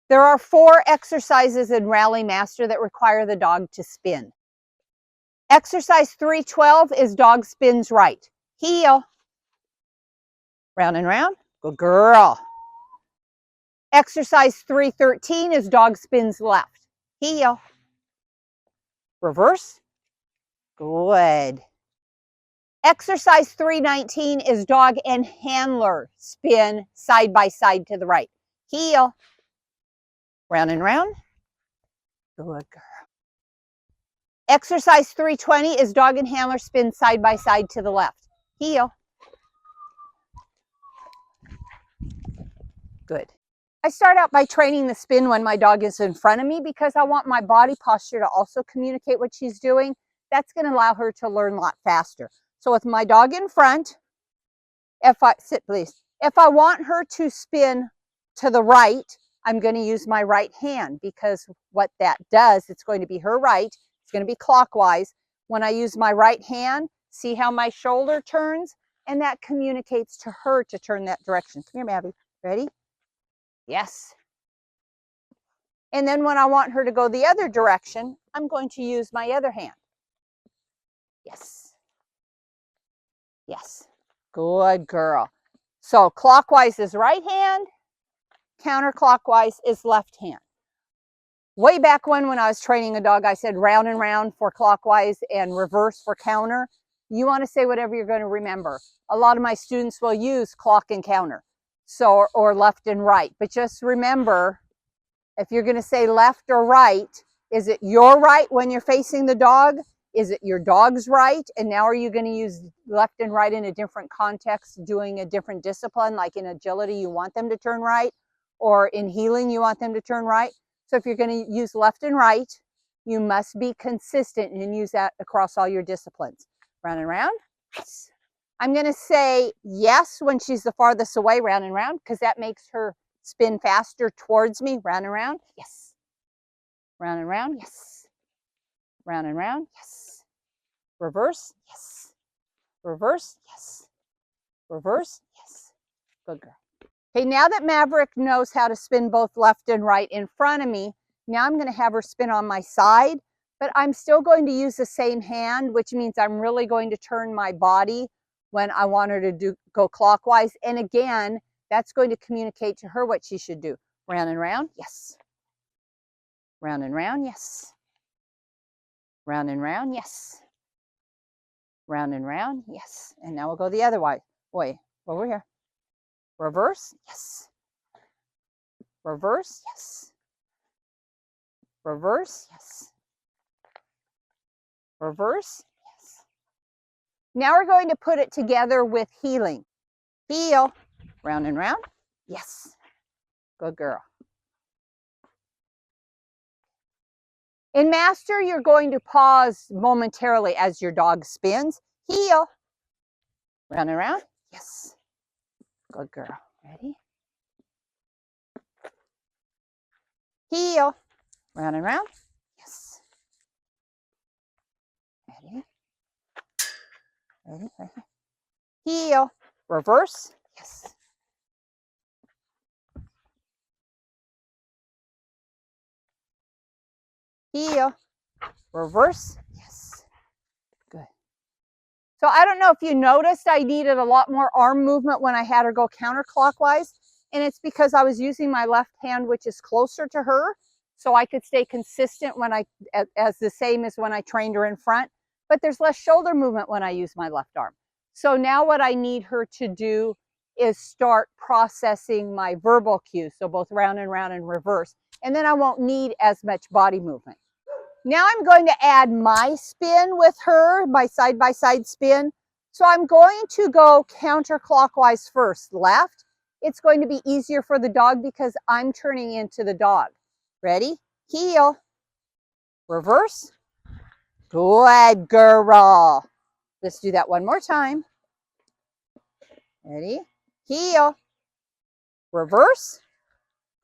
There are 4 exercises in Rally Master that require the dog to spin. Exercise 312 is dog spins right. Heel. Round and round. Good girl. Exercise 313 is dog spins left. Heel. Reverse. Good. Exercise 319 is dog and handler spin side by side to the right. Heel. Round and round. Good girl. Exercise 320 is dog and handler spin side by side to the left. Heel. Good. I start out by training the spin when my dog is in front of me because I want my body posture to also communicate what she's doing. That's going to allow her to learn a lot faster. So with my dog in front, sit please. If I want her to spin to the right, I'm going to use my right hand because what that does, it's going to be her right. It's going to be clockwise. When I use my right hand, see how my shoulder turns? And that communicates to her to turn that direction. Come here, Mabby. Ready? Yes. And then when I want her to go the other direction, I'm going to use my other hand. Yes. Yes. Good girl. So clockwise is right hand, counterclockwise is left hand. Way back when I was training a dog, I said round and round for clockwise and reverse for counter. You want to say whatever you're going to remember. A lot of my students will use clock and counter, so or left and right. But just remember, if you're going to say left or right, is it your right when you're facing the dog? Is it your dog's right? And now are you going to use left and right in a different context, doing a different discipline? Like in agility, you want them to turn right, or in healing, you want them to turn right. So if you're going to use left and right, you must be consistent and use that across all your disciplines. Round and round. Yes. I'm going to say yes when she's the farthest away, round and round, because that makes her spin faster towards me. Round and round. Yes. Round and round. Yes. Round and round. Yes. Reverse. Yes. Reverse. Yes. Reverse. Yes. Good girl. Okay, now that Maverick knows how to spin both left and right in front of me, now I'm going to have her spin on my side, but I'm still going to use the same hand, which means I'm really going to turn my body when I want her to go clockwise. And again, that's going to communicate to her what she should do. Round and round, yes. Round and round, yes. Round and round, yes. Round and round, yes. And now we'll go the other way. Over here. Reverse, yes. Reverse, yes. Reverse, yes. Reverse, yes. Now we're going to put it together with healing. Heel, round and round, yes. Good girl. In Master, you're going to pause momentarily as your dog spins. Heel, round and round, yes. Good girl. Ready? Heel. Round and round. Yes. Ready? Ready? Right here. Heel. Reverse. Yes. Heel. Reverse. Yes. Good. So I don't know if you noticed I needed a lot more arm movement when I had her go counterclockwise. And it's because I was using my left hand, which is closer to her, so I could stay consistent when as the same as when I trained her in front. But there's less shoulder movement when I use my left arm. So now what I need her to do is start processing my verbal cues. So both round and reverse. And then I won't need as much body movement. Now I'm going to add my spin with her, my side-by-side spin. So I'm going to go counterclockwise first, left. It's going to be easier for the dog because I'm turning into the dog. Ready? Heel. Reverse. Good girl. Let's do that one more time. Ready? Heel. Reverse.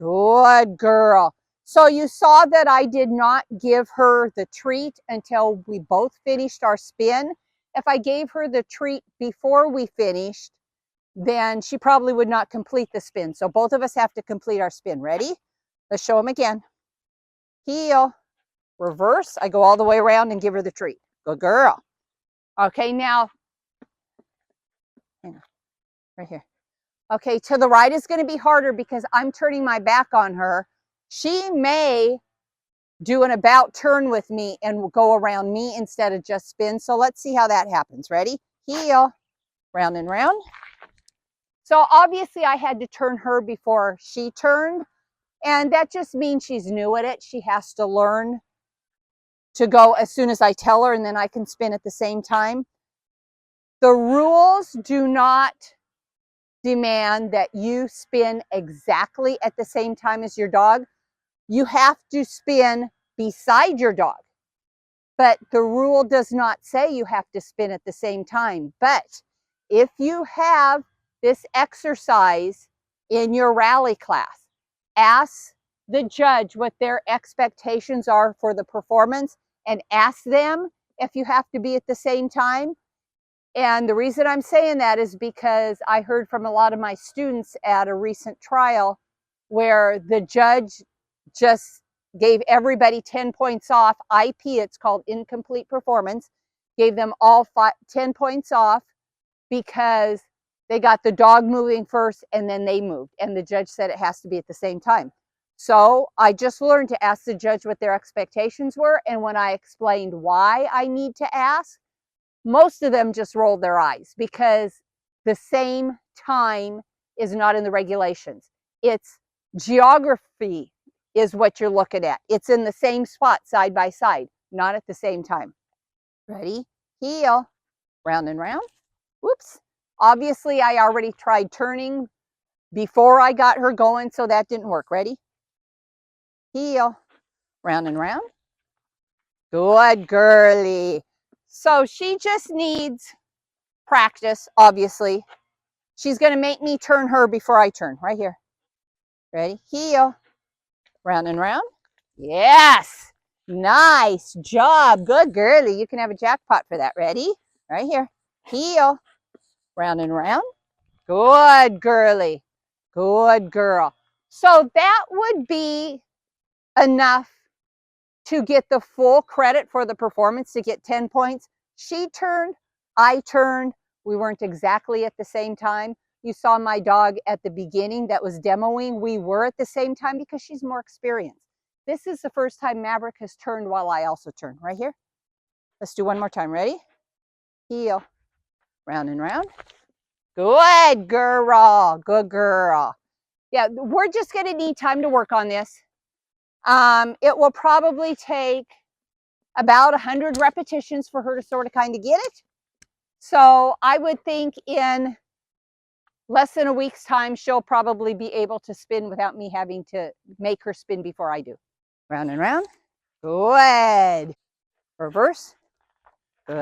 Good girl. So you saw that I did not give her the treat until we both finished our spin. If I gave her the treat before we finished, then she probably would not complete the spin. So both of us have to complete our spin. Ready? Let's show them again. Heel, reverse. I go all the way around and give her the treat. Good girl. Okay, now, hang on, right here. Okay, to the right is going to be harder because I'm turning my back on her. She may do an about turn with me and go around me instead of just spin. So let's see how that happens. Ready? Heel, round and round. So obviously I had to turn her before she turned. And that just means she's new at it. She has to learn to go as soon as I tell her, and then I can spin at the same time. The rules do not demand that you spin exactly at the same time as your dog. You have to spin beside your dog. But the rule does not say you have to spin at the same time. But if you have this exercise in your rally class, ask the judge what their expectations are for the performance and ask them if you have to be at the same time. And the reason I'm saying that is because I heard from a lot of my students at a recent trial where the judge just gave everybody 10 points off. IP, it's called incomplete performance, gave them all 10 points off because they got the dog moving first and then they moved. And the judge said it has to be at the same time. So I just learned to ask the judge what their expectations were. And when I explained why I need to ask, most of them just rolled their eyes because the same time is not in the regulations. It's geography is what you're looking at. It's in the same spot side by side, not at the same time. Ready? Heel, round and round. Whoops. Obviously, I already tried turning before I got her going, so that didn't work. Ready? Heel, round and round. Good girly. So she just needs practice, obviously. She's going to make me turn her before I turn. Right here. Ready? Heel, round and round. Yes. Nice job. Good girly. You can have a jackpot for that. Ready? Right here. Heel, round and round. Good girly. Good girl. So that would be enough to get the full credit for the performance, to get 10 points. She turned, I turned. We weren't exactly at the same time. You saw my dog at the beginning that was demoing. We were at the same time because she's more experienced. This is the first time Maverick has turned while I also turn. Right here. Let's do one more time. Ready? Heel, round and round. Good girl. Good girl. Yeah, we're just going to need time to work on this. It will probably take about 100 repetitions for her to sort of kind of get it. So I would think in less than a week's time, she'll probably be able to spin without me having to make her spin before I do. Round and round. Good. Reverse.